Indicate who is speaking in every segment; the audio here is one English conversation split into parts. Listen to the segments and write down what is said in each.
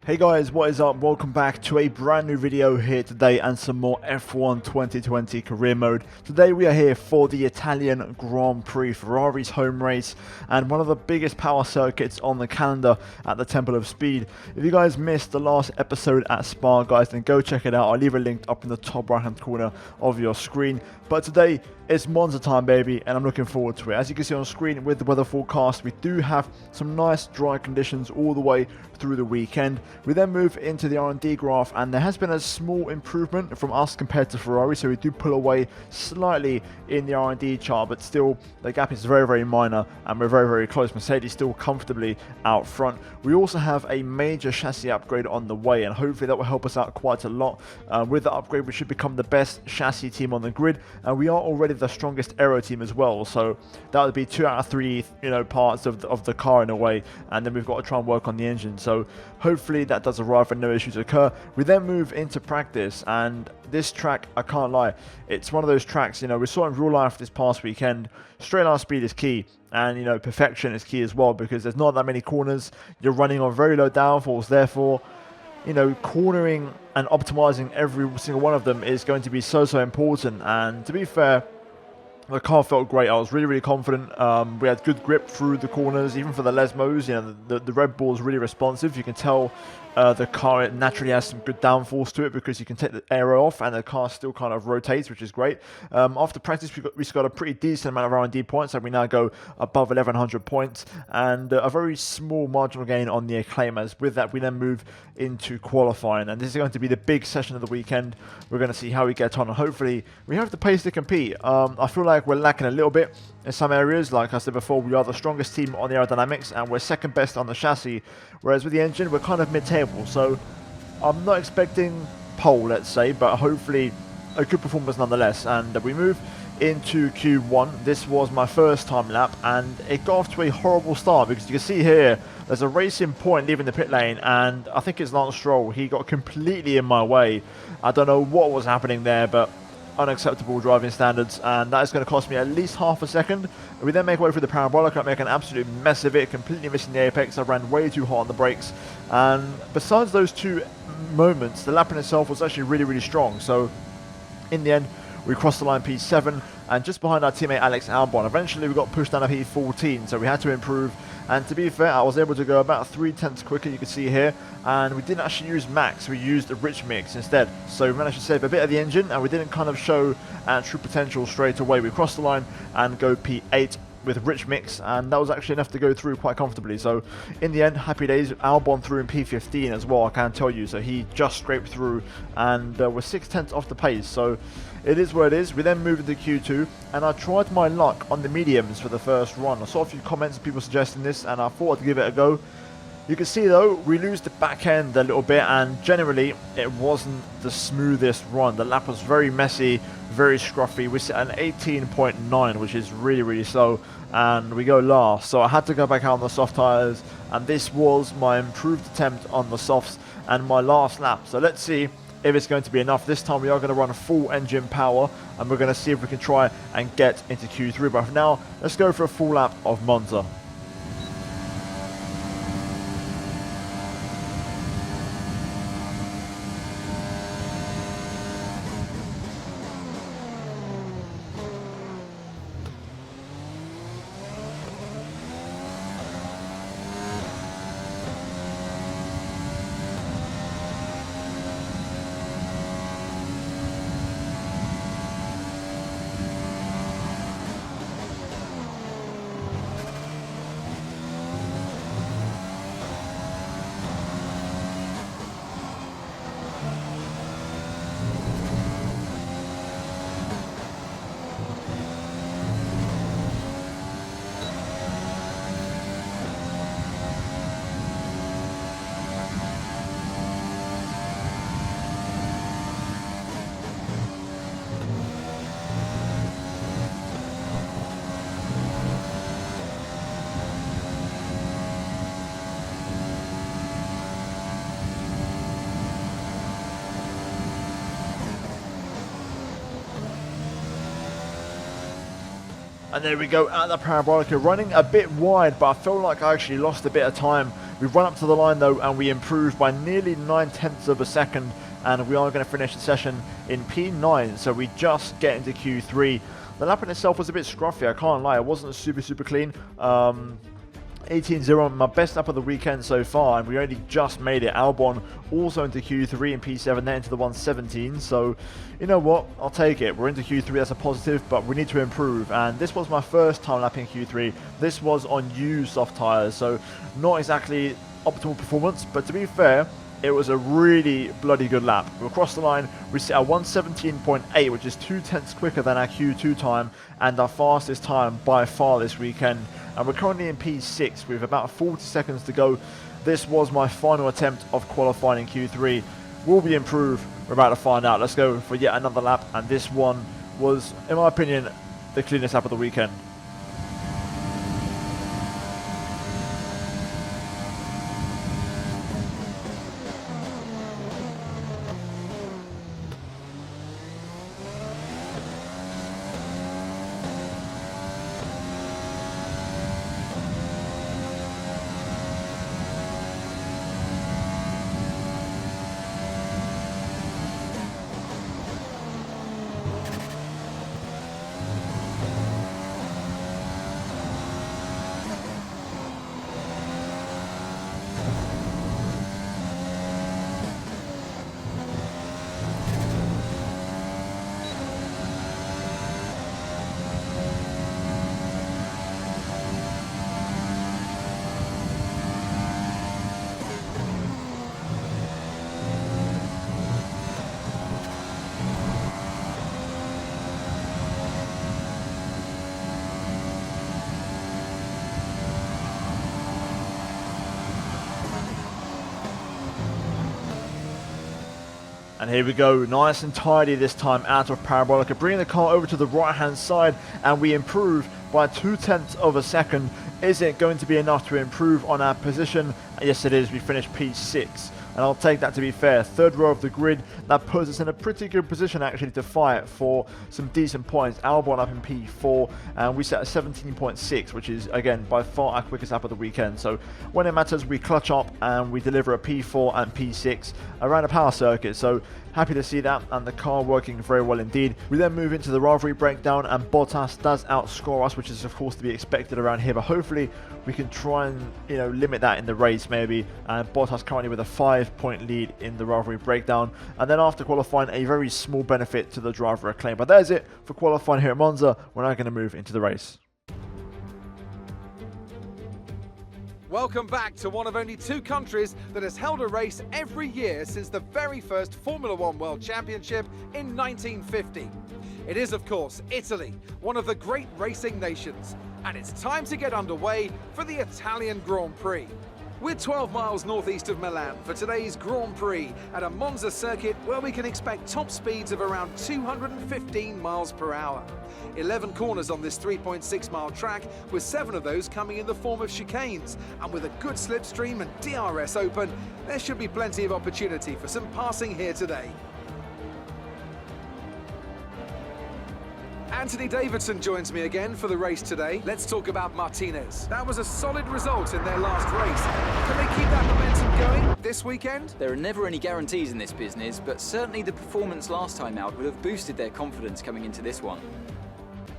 Speaker 1: Hey guys, what is up? Welcome back to a brand new video here today and some more F1 2020 career mode. Today we are here for the Italian Grand Prix, Ferrari's home race and one of the biggest power circuits on the calendar at the Temple of Speed. If you guys missed the last episode at Spa, guys, then go check it out. I'll leave a link up in the top right hand corner of your screen. But today it's Monza time, baby, and I'm looking forward to it. As you can see on screen with the weather forecast, we do have some nice dry conditions all the way through the weekend. We then move into the R&D graph, and there has been a small improvement from us compared to Ferrari, so we do pull away slightly in the R&D chart, but still the gap is very, very minor, and we're very, very close. Mercedes still comfortably out front. We also have a major chassis upgrade on the way, and hopefully that will help us out quite a lot. With the upgrade, we should become the best chassis team on the grid, and we are already the strongest aero team as well, so that would be 2 out of 3 parts of the car in a way, and then we've got to try and work on the engine. So hopefully that does arrive and no issues occur. We then move into practice, and this track, I can't lie, it's one of those tracks, we saw in real life this past weekend. Straight line speed is key, and perfection is key as well, because there's not that many corners. You're running on very low downforce, therefore cornering and optimizing every single one of them is going to be so important. And to be fair, the car felt great. I was really, really confident. We had good grip through the corners, even for the Lesmos. The Red Bull is really responsive. You can tell the car, it naturally has some good downforce to it, because you can take the aero off and the car still kind of rotates, which is great. After practice, we got a pretty decent amount of R&D points, so we now go above 1100 points, and a very small marginal gain on the Acclaimers. With that, we then move into qualifying, and this is going to be the big session of the weekend. We're going to see how we get on, and hopefully we have the pace to compete. I feel like we're lacking a little bit in some areas. Like I said before, we are the strongest team on the aerodynamics, and we're second best on the chassis, whereas with the engine, we're kind of mid-table. So I'm not expecting pole, let's say, but hopefully a good performance nonetheless. And we move into Q1. This was my first time lap, and it got off to a horrible start, because you can see here there's a racing point leaving the pit lane, and I think it's Lance Stroll. He got completely in my way. I don't know what was happening there, but unacceptable driving standards, and that is going to cost me at least half a second. We then make our way through the parabolic. I make an absolute mess of it, completely missing the apex. I ran way too hot on the brakes, and besides those two moments, the lap in itself was actually really, really strong. So in the end, we crossed the line P7, and just behind our teammate Alex Albon. Eventually we got pushed down to P14, so we had to improve. And to be fair, I was able to go about 3/10 quicker, you can see here, and we didn't actually use max, we used a rich mix instead. So we managed to save a bit of the engine, and we didn't kind of show our true potential straight away. We crossed the line and go P8 with rich mix, and that was actually enough to go through quite comfortably. So in the end, happy days. Albon through in P15 as well, I can tell you, so he just scraped through, and we're 6/10 off the pace, so it is what it is. We then move into Q2, and I tried my luck on the mediums for the first run. I saw a few comments of people suggesting this, and I thought I'd give it a go. You can see though, we lose the back end a little bit, and generally it wasn't the smoothest run. The lap was very messy, very scruffy. We sit at an 18.9, which is really, really slow, and we go last. So I had to go back out on the soft tyres, and this was my improved attempt on the softs and my last lap. So let's see if it's going to be enough. This time we are going to run full engine power, and we're going to see if we can try and get into Q3. But for now, let's go for a full lap of Monza. And there we go at the parabolic, running a bit wide, but I felt like I actually lost a bit of time We've run up to the line though, and we improved by nearly 9/10 of a second, and we are going to finish the session in P9, so we just get into Q3. The lap in itself was a bit scruffy, I can't lie. It wasn't super clean. 18-0, my best lap of the weekend so far, and we only just made it. Albon also into Q3 and P7, then into the 117, so you know what, I'll take it. We're into Q3, that's a positive, but we need to improve, and this was my first time lapping Q3. This was on used soft tyres, so not exactly optimal performance, but to be fair, it was a really bloody good lap. We across the line, we set a 117.8, which is 2/10 quicker than our Q2 time, and our fastest time by far this weekend. And we're currently in P6 with about 40 seconds to go. This was my final attempt of qualifying in Q3. Will we improve? We're about to find out. Let's go for yet another lap, and this one was, in my opinion, the cleanest lap of the weekend. And here we go, nice and tidy this time out of Parabolica, bringing the car over to the right hand side, and we improve by 2/10 of a second. Is it going to be enough to improve on our position? Yes it is, we finished P6. And I'll take that, to be fair. Third row of the grid, that puts us in a pretty good position actually to fight for some decent points. Albon up in P4, and we set a 17.6, which is again by far our quickest lap of the weekend. So when it matters, we clutch up and we deliver a P4 and P6 around a power circuit. So happy to see that, and the car working very well indeed. We then move into the rivalry breakdown, and Bottas does outscore us, which is of course to be expected around here, but hopefully we can try and limit that in the race maybe. And Bottas currently with a 5-point lead in the rivalry breakdown, and then after qualifying, a very small benefit to the driver acclaim. But there's it for qualifying here at Monza. We're now going to move into the race.
Speaker 2: Welcome back to one of only 2 countries that has held a race every year since the very first Formula One World Championship in 1950. It is, of course, Italy, one of the great racing nations, and it's time to get underway for the Italian Grand Prix. We're 12 miles northeast of Milan for today's Grand Prix at a Monza circuit where we can expect top speeds of around 215 miles per hour. 11 corners on this 3.6 mile track, with 7 of those coming in the form of chicanes, and with a good slipstream and DRS open, there should be plenty of opportunity for some passing here today. Anthony Davidson joins me again for the race today. Let's talk about Martinez. That was a solid result in their last race. Can they keep that momentum going this weekend?
Speaker 3: There are never any guarantees in this business, but certainly the performance last time out would have boosted their confidence coming into this one.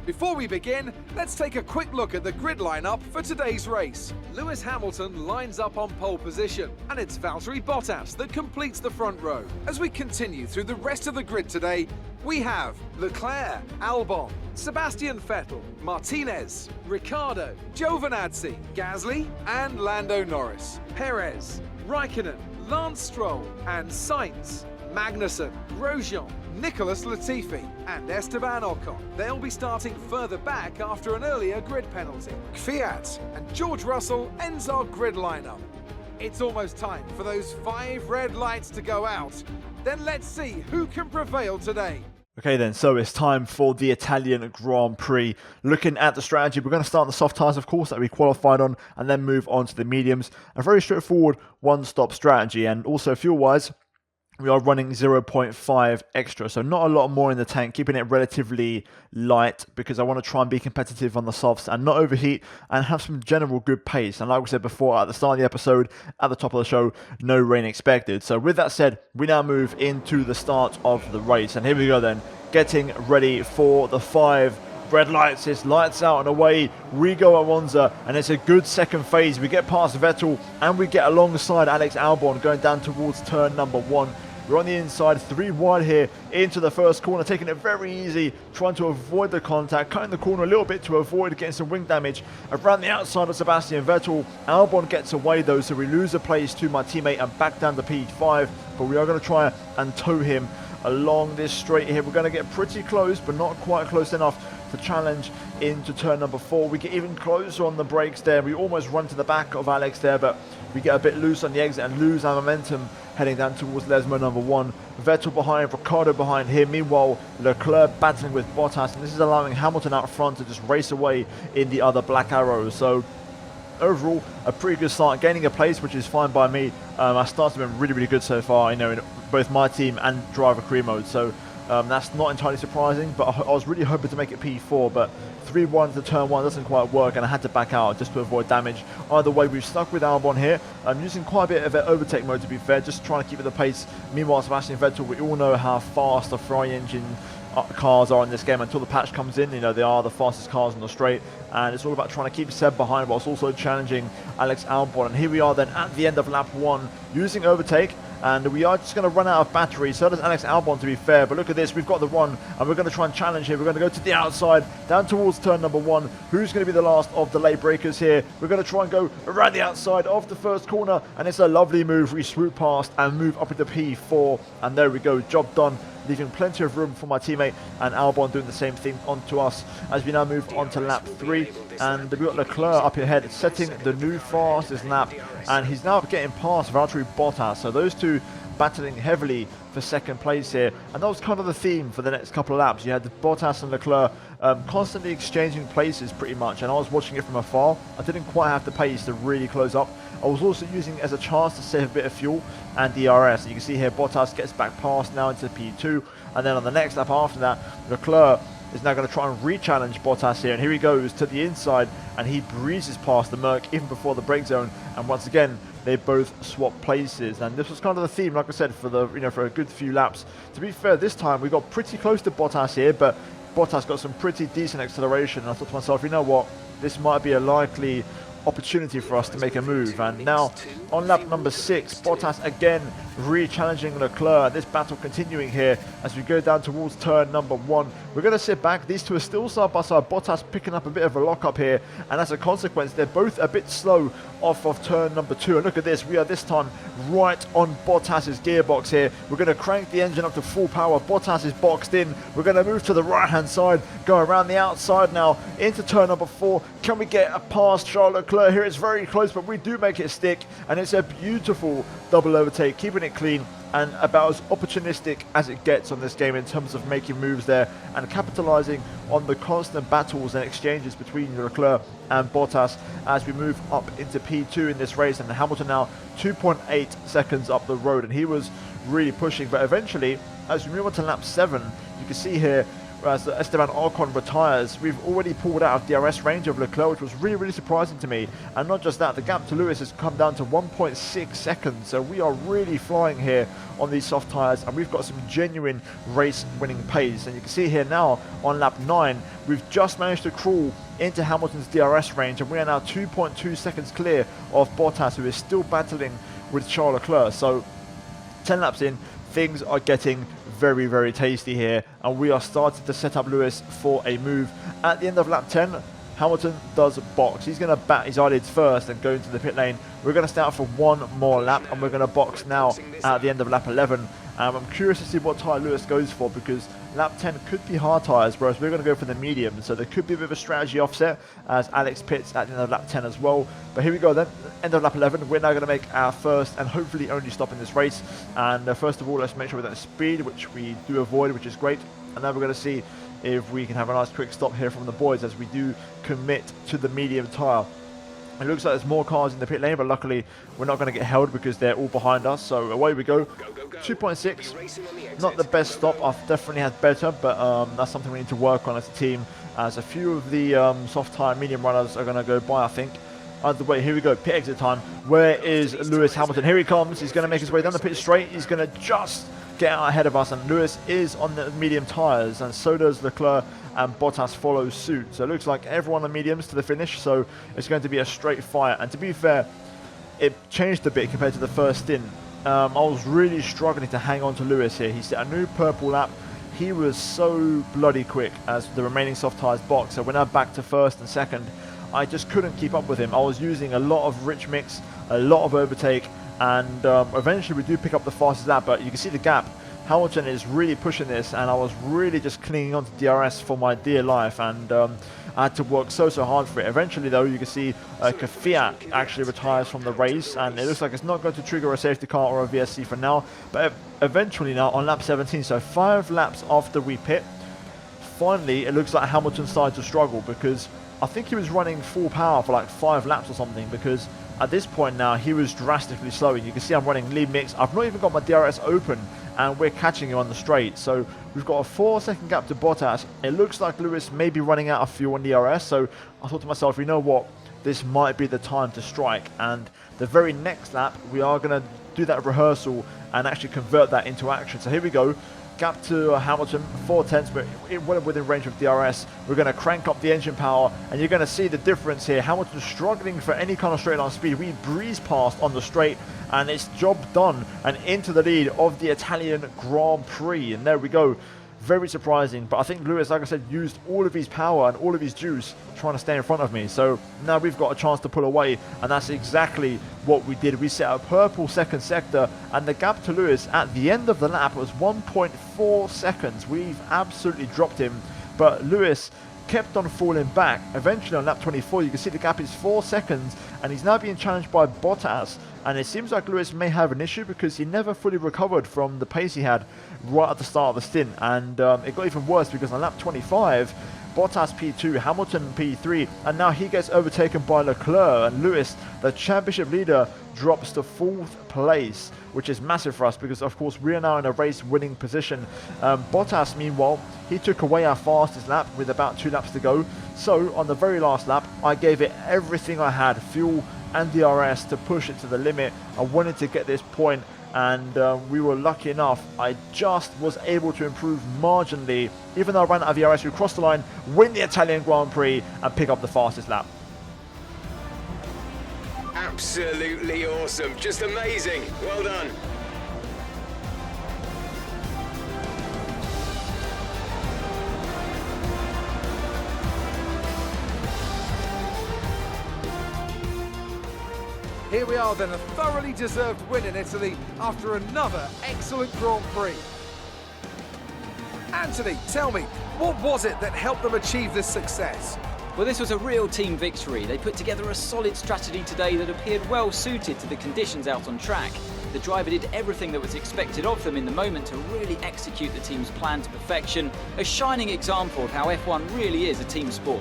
Speaker 2: Before we begin, let's take a quick look at the grid lineup for today's race. Lewis Hamilton lines up on pole position, and it's Valtteri Bottas that completes the front row. As we continue through the rest of the grid today, we have Leclerc, Albon, Sebastian Vettel, Martinez, Ricciardo, Giovinazzi, Gasly, and Lando Norris, Perez, Raikkonen, Lance Stroll, and Sainz, Magnussen, Grosjean, Nicholas Latifi, and Esteban Ocon. They'll be starting further back after an earlier grid penalty. Kvyat and George Russell ends our grid lineup. It's almost time for those 5 red lights to go out. Then let's see who can prevail today.
Speaker 1: Okay then, so it's time for the Italian Grand Prix. Looking at the strategy, we're going to start on the soft tyres, of course, that we qualified on, and then move on to the mediums. A very straightforward one-stop strategy, and also fuel-wise, we are running 0.5 extra, so not a lot more in the tank, keeping it relatively light because I want to try and be competitive on the softs and not overheat and have some general good pace. And like we said before at the start of the episode, at the top of the show, no rain expected. So with that said, we now move into the start of the race, and here we go then, getting ready for the 5 red lights. It's lights out and away we go at Monza, and it's a good second phase. We get past Vettel and we get alongside Alex Albon going down towards turn number 1. We're on the inside, 3 wide here into the first corner, taking it very easy, trying to avoid the contact, cutting the corner a little bit to avoid getting some wing damage. Around the outside of Sebastian Vettel, Albon gets away though, so we lose a place to my teammate and back down to P5, but we are going to try and tow him along this straight here. We're going to get pretty close, but not quite close enough to challenge into turn number 4. We get even closer on the brakes there. We almost run to the back of Alex there, but we get a bit loose on the exit and lose our momentum heading down towards Lesmo number 1. Vettel behind, Ricciardo behind here. Meanwhile, Leclerc battling with Bottas, and this is allowing Hamilton out front to just race away in the other black arrows. So overall, a pretty good start, gaining a place, which is fine by me. Our starts have been really, really good so far, you know, in both my team and driver career mode. So that's not entirely surprising, but I was really hoping to make it P4, but 3-1 to turn 1 doesn't quite work, and I had to back out just to avoid damage. Either way, we've stuck with Albon here. I'm using quite a bit of overtake mode, to be fair, just trying to keep it the pace. Meanwhile, Sebastian Vettel, we all know how fast the Ferrari engine cars are in this game until the patch comes in. You know, they are the fastest cars on the straight, and it's all about trying to keep Seb behind whilst also challenging Alex Albon. And here we are then at the end of lap 1 using overtake, and we are just going to run out of battery. So does Alex Albon, to be fair, but look at this, we've got the run and we're going to try and challenge here. We're going to go to the outside down towards turn number 1. Who's going to be the last of the late breakers here? We're going to try and go around the outside of the first corner, and it's a lovely move. We swoop past and move up into P4, and there we go, job done, leaving plenty of room for my teammate, and Albon doing the same thing onto us as we now move on to lap 3. And we've got Leclerc up ahead setting the new fastest lap, and he's now getting past Valtteri Bottas, so those two battling heavily for second place here. And that was kind of the theme for the next couple of laps. You had Bottas and Leclerc constantly exchanging places pretty much, and I was watching it from afar. I didn't quite have the pace to really close up. I was also using it as a chance to save a bit of fuel and DRS. You can see here Bottas gets back past now into P2, and then on the next lap after that, Leclerc is now going to try and re-challenge Bottas here, and here he goes to the inside, and he breezes past the Merc even before the brake zone, and once again they both swap places. And this was kind of the theme, like I said, for the for a good few laps. To be fair, this time we got pretty close to Bottas here, but Bottas got some pretty decent acceleration, and I thought to myself, you know what, this might be a likely opportunity for us to make a move. And now on lap number 6, Bottas again re-challenging Leclerc. This battle continuing here as we go down towards turn number 1. We're going to sit back. These two are still side by side. Bottas picking up a bit of a lock-up here, and as a consequence they're both a bit slow off of turn number 2. And look at this, we are this time right on Bottas's gearbox here. We're going to crank the engine up to full power. Bottas is boxed in. We're going to move to the right hand side, go around the outside now into turn number 4. Can we get past Charles Leclerc here? It's very close, but we do make it stick, and it's a beautiful double overtake, keeping it clean and about as opportunistic as it gets on this game in terms of making moves there and capitalizing on the constant battles and exchanges between Leclerc and Bottas as we move up into P2 in this race. And Hamilton now 2.8 seconds up the road, and he was really pushing, but eventually as we move on to lap 7, you can see here as Esteban Ocon retires, we've already pulled out of DRS range of Leclerc, which was really, really surprising to me. And not just that, the gap to Lewis has come down to 1.6 seconds. So we are really flying here on these soft tyres, and we've got some genuine race-winning pace. And you can see here now on lap 9, we've just managed to crawl into Hamilton's DRS range, and we are now 2.2 seconds clear of Bottas, who is still battling with Charles Leclerc. So 10 laps in, things are getting very, very tasty here, and we are starting to set up Lewis for a move. At the end of lap 10, Hamilton does box. He's going to bat his eyelids first and go into the pit lane. We're going to start for one more lap, and we're going to box now at the end of lap 11. I'm curious to see what tyre Lewis goes for, because lap 10 could be hard tyres, whereas we're going to go for the medium. So there could be a bit of a strategy offset as Alex pits at the end of lap 10 as well. But here we go then, end of lap 11. We're now going to make our first and hopefully only stop in this race. And first of all, let's make sure we're at speed, which we do avoid, which is great. And now we're going to see if we can have a nice quick stop here from the boys as we do commit to the medium tyre. It looks like there's more cars in the pit lane, but luckily we're not going to get held because they're all behind us. So away we go. 2.6, not the best stop. I've definitely had better, but that's something we need to work on as a team, as a few of the soft tyre medium runners are going to go by, I think. Either way, here we go, pit exit time. Where is Lewis Hamilton? Here he comes. He's going to make his way down the pit straight. He's going to just get out ahead of us, and Lewis is on the medium tyres, and so does Leclerc, and Bottas follows suit. So it looks like everyone on mediums to the finish, so it's going to be a straight fight. And to be fair, it changed a bit compared to the first stint. I was really struggling to hang on to Lewis here. He set a new purple lap. He was so bloody quick as the remaining soft tyres box. So when I'm back to first and second, I just couldn't keep up with him. I was using a lot of rich mix, a lot of overtake, and eventually we do pick up the fastest lap, but you can see the gap. Hamilton is really pushing this, and I was really just clinging on to DRS for my dear life, and I had to work so hard for it. Eventually though, you can see Kvyat actually retires from the race, and it looks like it's not going to trigger a safety car or a VSC for now, but eventually now on lap 17, so 5 laps after we pit, finally it looks like Hamilton started to struggle, because I think he was running full power for like 5 laps or something, because at this point now he was drastically slowing. You can see I'm running lead mix. I've not even got my DRS open, and we're catching him on the straight. So we've got a 4-second gap to Bottas. It looks like Lewis may be running out of fuel on DRS, so I thought to myself, you know what, this might be the time to strike. And the very next lap we are going to do that rehearsal and actually convert that into action. So here we go. Gap to Hamilton, 4/10, but well within range of DRS. We're going to crank up the engine power, and you're going to see the difference here. Hamilton struggling for any kind of straight line speed. We breeze past on the straight, and it's job done, and into the lead of the Italian Grand Prix. And there we go. Very surprising, but I think Lewis, like I said, used all of his power and all of his juice trying to stay in front of me. So now we've got a chance to pull away, and that's exactly what we did. We set a purple second sector, and the gap to Lewis at the end of the lap was 1.4 seconds. We've absolutely dropped him, but Lewis kept on falling back. Eventually on lap 24, you can see the gap is 4 seconds, and he's now being challenged by Bottas. And it seems like Lewis may have an issue, because he never fully recovered from the pace he had right at the start of the stint. And it got even worse, because on lap 25, Bottas P2, Hamilton P3, and now he gets overtaken by Leclerc, and Lewis, the championship leader, drops to 4th place, which is massive for us, because of course we are now in a race winning position. Bottas, meanwhile, he took away our fastest lap with about 2 laps to go. So on the very last lap, I gave it everything I had, fuel and DRS, to push it to the limit. I wanted to get this point, and we were lucky enough. I just was able to improve marginally. Even though I ran out of DRS, we crossed the line, win the Italian Grand Prix, and pick up the fastest lap.
Speaker 4: Absolutely awesome, just amazing, well done.
Speaker 2: Here we are then, a thoroughly deserved win in Italy after another excellent Grand Prix. Anthony, tell me, what was it that helped them achieve this success?
Speaker 3: Well, this was a real team victory. They put together a solid strategy today that appeared well suited to the conditions out on track. The driver did everything that was expected of them in the moment to really execute the team's plan to perfection, a shining example of how F1 really is a team sport.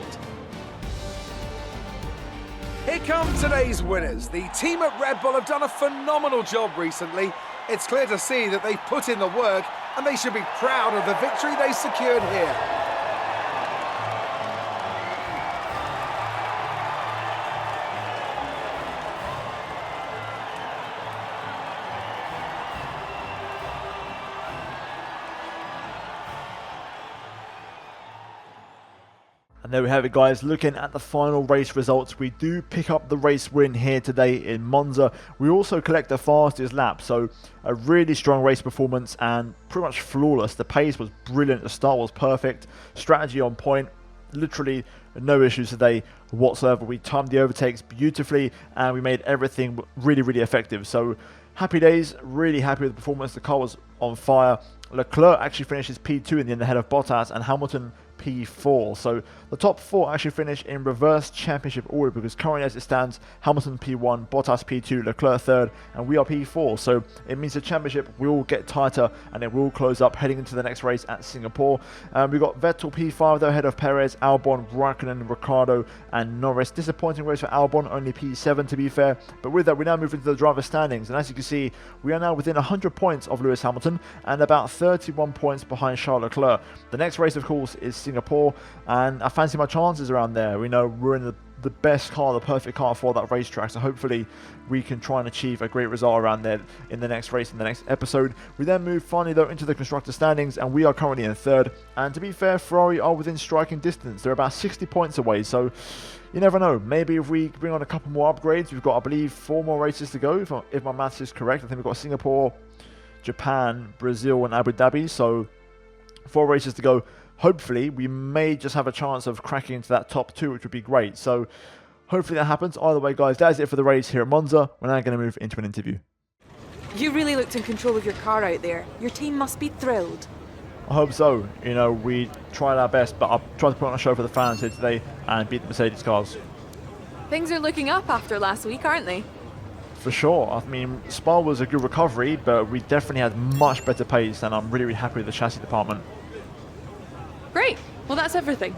Speaker 2: Here come today's winners. The team at Red Bull have done a phenomenal job recently. It's clear to see that they've put in the work, and they should be proud of the victory they secured here.
Speaker 1: And there we have it, guys. Looking at the final race results, we do pick up the race win here today in Monza. We also collect the fastest lap, so a really strong race performance and pretty much flawless. The pace was brilliant, the start was perfect, strategy on point, literally no issues today whatsoever. We timed the overtakes beautifully, and we made everything really effective. So happy days, really happy with the performance. The car was on fire. Leclerc actually finishes P2 in the end ahead of Bottas, and Hamilton P4. So the top 4 actually finish in reverse championship order, because currently as it stands, Hamilton P1, Bottas P2, Leclerc 3rd, and we are P4. So it means the championship will get tighter and it will close up heading into the next race at Singapore. We've got Vettel P5 though, ahead of Perez, Albon, Raikkonen, Ricciardo, and Norris. Disappointing race for Albon, only P7 to be fair. But with that, we now move into the driver standings, and as you can see, we are now within 100 points of Lewis Hamilton and about 31 points behind Charles Leclerc. The next race, of course, is Singapore, and I fancy my chances around there. We know we're in the best car, the perfect car for that racetrack, so hopefully we can try and achieve a great result around there in the next race, in the next episode. We then move finally though into the constructor standings, and we are currently in 3rd, and to be fair, Ferrari are within striking distance. They're about 60 points away, so you never know. Maybe if we bring on a couple more upgrades, we've got, I believe, 4 more races to go, if my maths is correct. I think we've got Singapore, Japan, Brazil, and Abu Dhabi, so 4 races to go. Hopefully, we may just have a chance of cracking into that top 2, which would be great. So, hopefully that happens. Either way, guys, that is it for the race here at Monza. We're now going to move into an interview.
Speaker 5: You really looked in control of your car out there. Your team must be thrilled.
Speaker 1: I hope so. You know, we tried our best, but I've tried to put on a show for the fans here today and beat the Mercedes cars.
Speaker 5: Things are looking up after last week, aren't they?
Speaker 1: For sure. I mean, Spa was a good recovery, but we definitely had much better pace, and I'm really, really happy with the chassis department.
Speaker 5: Great. Well, that's everything.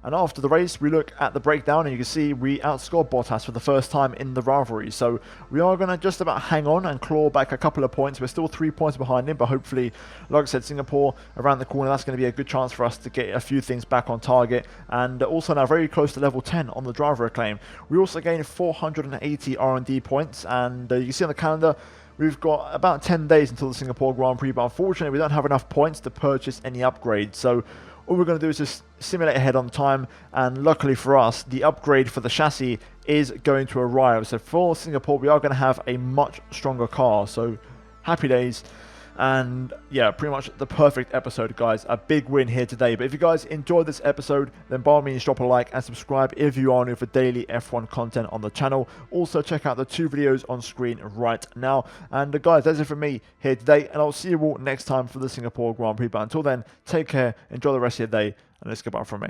Speaker 1: And after the race, we look at the breakdown, and you can see we outscored Bottas for the first time in the rivalry. So we are going to just about hang on and claw back a couple of points. We're still 3 points behind him, but hopefully, like I said, Singapore around the corner, that's going to be a good chance for us to get a few things back on target. And also now very close to level 10 on the driver acclaim. We also gained 480 R&D points, and you can see on the calendar, we've got about 10 days until the Singapore Grand Prix, but unfortunately we don't have enough points to purchase any upgrades. So all we're going to do is just simulate ahead on time, and luckily for us, the upgrade for the chassis is going to arrive. So for Singapore, we are going to have a much stronger car. So happy days. And yeah, pretty much the perfect episode, guys. A big win here today. But if you guys enjoyed this episode, then by all means drop a like and subscribe if you are new for daily F1 content on the channel. Also check out the 2 videos on screen right now. And guys, that's it from me here today, and I'll see you all next time for the Singapore Grand Prix. But until then, take care, enjoy the rest of your day, and let's goodbye from me.